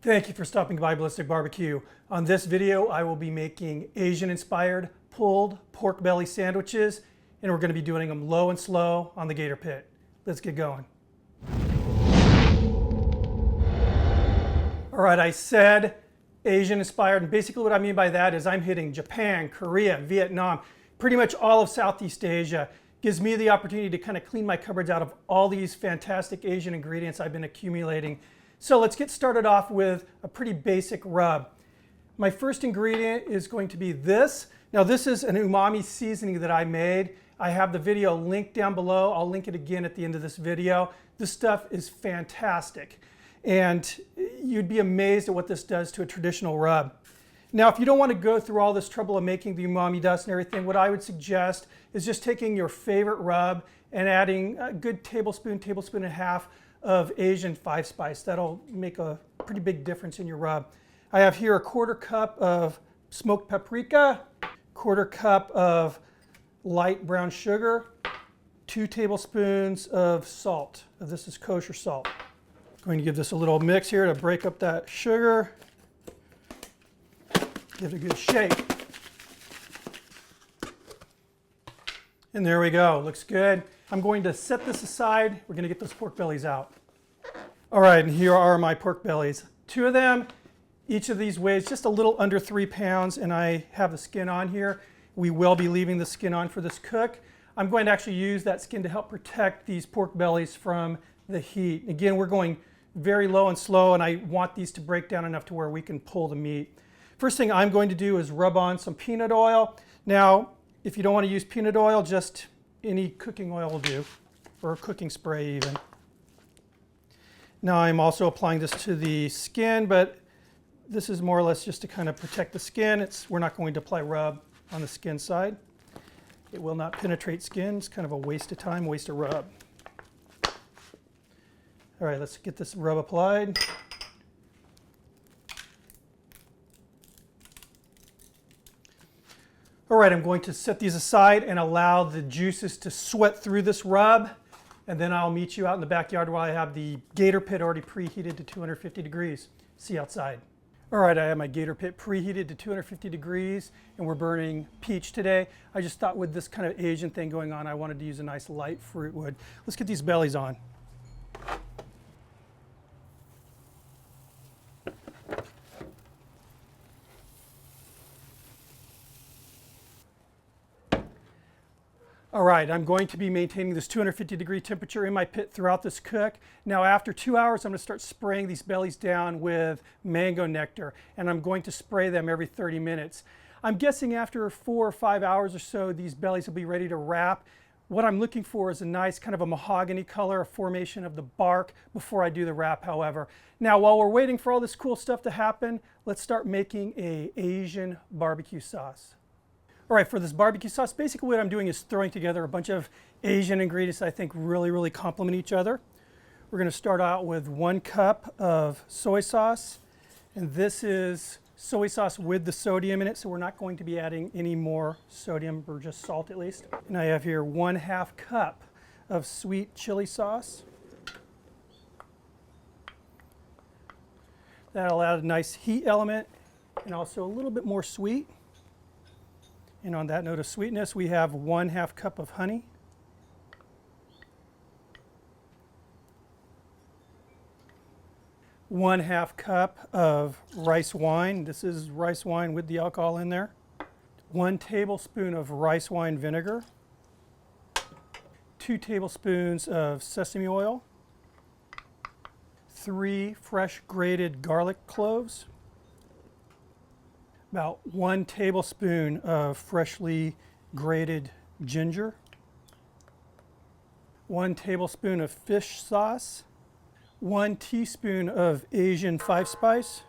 Thank you for stopping by Ballistic BBQ. On this video, I will be making Asian-inspired pulled pork belly sandwiches, and we're going to be doing them low and slow on the Gator Pit. Let's get going. All right, I said Asian-inspired, and basically what I mean by that is I'm hitting Japan, Korea, Vietnam, pretty much all of Southeast Asia. Gives me the opportunity to kind of clean my cupboards out of all these fantastic Asian ingredients I've been accumulating. So let's get started off with a pretty basic rub. My first ingredient is going to be this. Now this is an umami seasoning that I made. I have the video linked down below. I'll link it again at the end of this video. This stuff is fantastic. And you'd be amazed at what this does to a traditional rub. Now, if you don't want to go through all this trouble of making the umami dust and everything, what I would suggest is just taking your favorite rub and adding a good tablespoon and a half of Asian 5-spice. That'll make a pretty big difference in your rub. I have here a 1/4 cup of smoked paprika, 1/4 cup of light brown sugar, 2 tablespoons of salt. This is kosher salt. I'm going to give this a little mix here to break up that sugar. Give it a good shake. And there we go, looks good. I'm going to set this aside. We're going to get those pork bellies out. All right, and here are my pork bellies. 2 of them, each of these weighs just a little under 3 pounds, and I have the skin on here. We will be leaving the skin on for this cook. I'm going to actually use that skin to help protect these pork bellies from the heat. Again, we're going very low and slow, and I want these to break down enough to where we can pull the meat. First thing I'm going to do is rub on some peanut oil. Now, if you don't want to use peanut oil, just any cooking oil will do, or cooking spray even. Now I'm also applying this to the skin, but this is more or less just to kind of protect the skin. We're not going to apply rub on the skin side. It will not penetrate skin. It's kind of a waste of time, waste of rub. All right, let's get this rub applied. All right, I'm going to set these aside and allow the juices to sweat through this rub, and then I'll meet you out in the backyard while I have the Gator Pit already preheated to 250 degrees. See you outside. All right, I have my Gator Pit preheated to 250 degrees, and we're burning peach today. I just thought with this kind of Asian thing going on, I wanted to use a nice light fruit wood. Let's get these bellies on. All right, I'm going to be maintaining this 250 degree temperature in my pit throughout this cook. Now after 2 hours, I'm going to start spraying these bellies down with mango nectar, and I'm going to spray them every 30 minutes. I'm guessing after 4 or 5 hours or so, these bellies will be ready to wrap. What I'm looking for is a nice kind of a mahogany color, a formation of the bark before I do the wrap, however. Now while we're waiting for all this cool stuff to happen, let's start making an Asian barbecue sauce. All right, for this barbecue sauce, basically what I'm doing is throwing together a bunch of Asian ingredients I think really complement each other. We're going to start out with 1 cup of soy sauce, and this is soy sauce with the sodium in it, so we're not going to be adding any more sodium, or just salt at least. And I have here 1/2 cup of sweet chili sauce. That'll add a nice heat element and also a little bit more sweet. And on that note of sweetness, we have 1/2 cup of honey. One-half cup of rice wine. This is rice wine with the alcohol in there. 1 tablespoon of rice wine vinegar. 2 tablespoons of sesame oil. 3 fresh grated garlic cloves. About 1 tablespoon of freshly grated ginger, 1 tablespoon of fish sauce, 1 teaspoon of Asian 5-spice,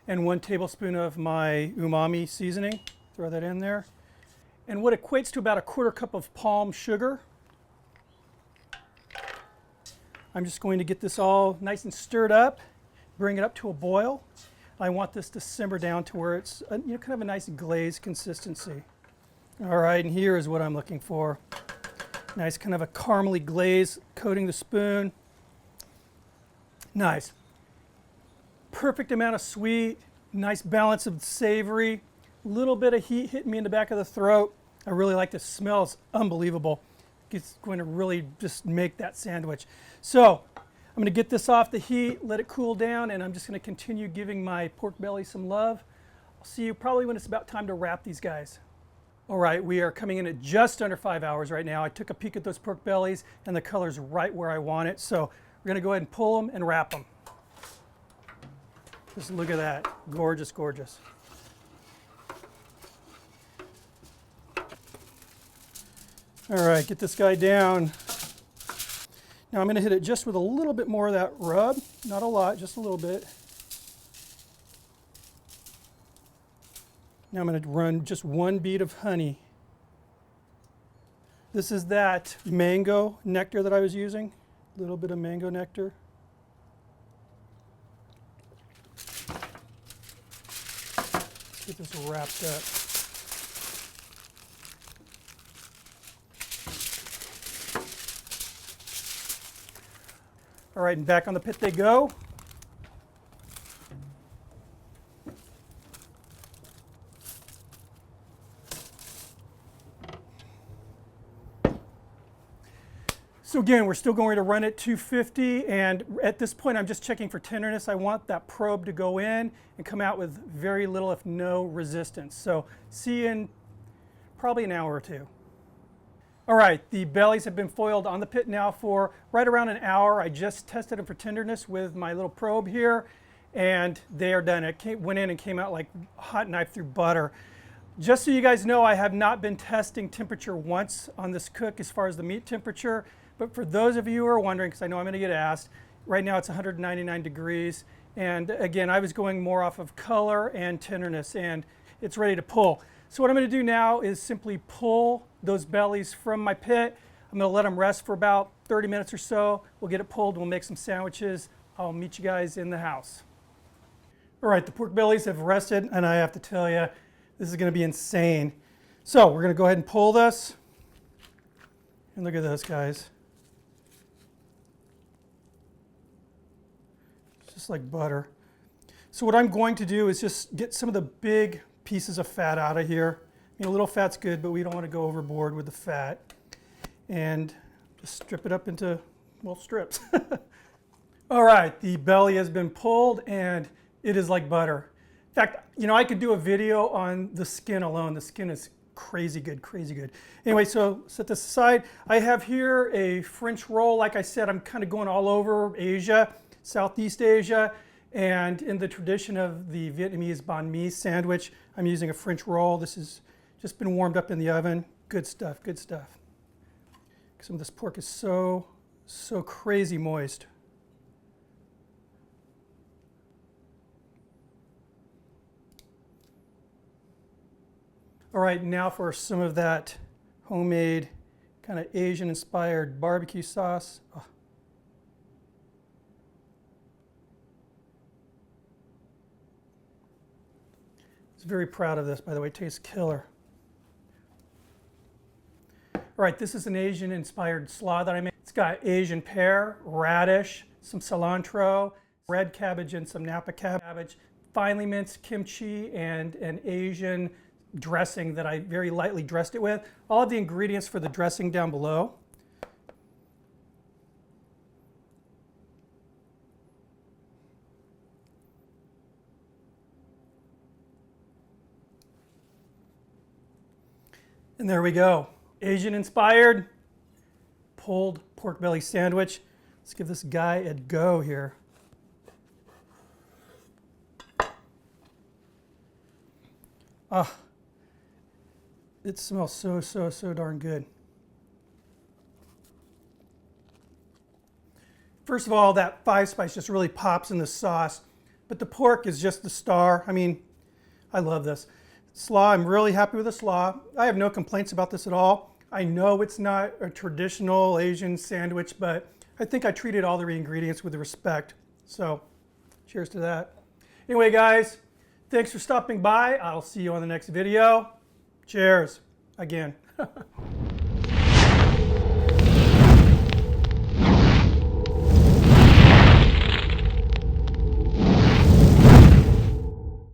and 1 tablespoon of my umami seasoning. Throw that in there. And what equates to about a 1/4 cup of palm sugar. I'm just going to get this all nice and stirred up, bring it up to a boil. I want this to simmer down to where it's kind of a nice glazed consistency. All right, and here is what I'm looking for. Nice kind of a caramely glaze coating the spoon. Nice. perfect amount of sweet, nice balance of savory, a little bit of heat hitting me in the back of the throat. I really like this. Smell is unbelievable. It's going to really just make that sandwich. So I'm going to get this off the heat, let it cool down, and I'm just going to continue giving my pork belly some love. I'll see you probably when it's about time to wrap these guys. All right, we are coming in at just under 5 hours right now. I took a peek at those pork bellies and the color's right where I want it. So we're going to go ahead and pull them and wrap them. Just look at that. Gorgeous, gorgeous. All right, get this guy down. Now I'm going to hit it just with a little bit more of that rub. Not a lot, just a little bit. Now I'm going to run just one bead of honey. This is that mango nectar that I was using. A little bit of mango nectar. Let's get this wrapped up. All right, and back on the pit they go. So again, we're still going to run it 250, and at this point I'm just checking for tenderness. I want that probe to go in and come out with very little, if no, resistance. So see you in probably an hour or two. All right, the bellies have been foiled on the pit now for right around an hour. I just tested them for tenderness with my little probe here, and they are done. It went in and came out like a hot knife through butter. Just so you guys know, I have not been testing temperature once on this cook as far as the meat temperature, but for those of you who are wondering, because I know I'm going to get asked, right now it's 199 degrees, and again, I was going more off of color and tenderness, and it's ready to pull. So what I'm going to do now is simply pull those bellies from my pit. I'm going to let them rest for about 30 minutes or so. We'll get it pulled, we'll make some sandwiches. I'll meet you guys in the house. All right, the pork bellies have rested, and I have to tell you, this is going to be insane. So we're going to go ahead and pull this. And look at this, guys. It's just like butter. So what I'm going to do is just get some of the big pieces of fat out of here. I mean, a little fat's good, but we don't want to go overboard with the fat. And just strip it up into, well, strips. All right, the belly has been pulled, and it is like butter. In fact, you know, I could do a video on the skin alone. The skin is crazy good, crazy good. Anyway, so set this aside. I have here a French roll. Like I said, I'm kind of going all over Asia, Southeast Asia. And in the tradition of the Vietnamese banh mi sandwich, I'm using a French roll. This has just been warmed up in the oven. Good stuff, good stuff. Some of this pork is so crazy moist. All right, now for some of that homemade kind of Asian-inspired barbecue sauce. Oh. I was very proud of this, by the way. It tastes killer. All right, this is an Asian-inspired slaw that I made. It's got Asian pear, radish, some cilantro, red cabbage and some Napa cabbage, finely minced kimchi, and an Asian dressing that I very lightly dressed it with. All of the ingredients for the dressing down below. And there we go. Asian inspired pulled pork belly sandwich. Let's give this guy a go here. Ah. It smells so darn good. First of all, that 5-spice just really pops in the sauce, but the pork is just the star. I mean, I love this. Slaw, I'm really happy with the slaw. I have no complaints about this at all. I know it's not a traditional Asian sandwich, but I think I treated all the ingredients with respect. So, cheers to that. Anyway, guys, thanks for stopping by. I'll see you on the next video. Cheers again.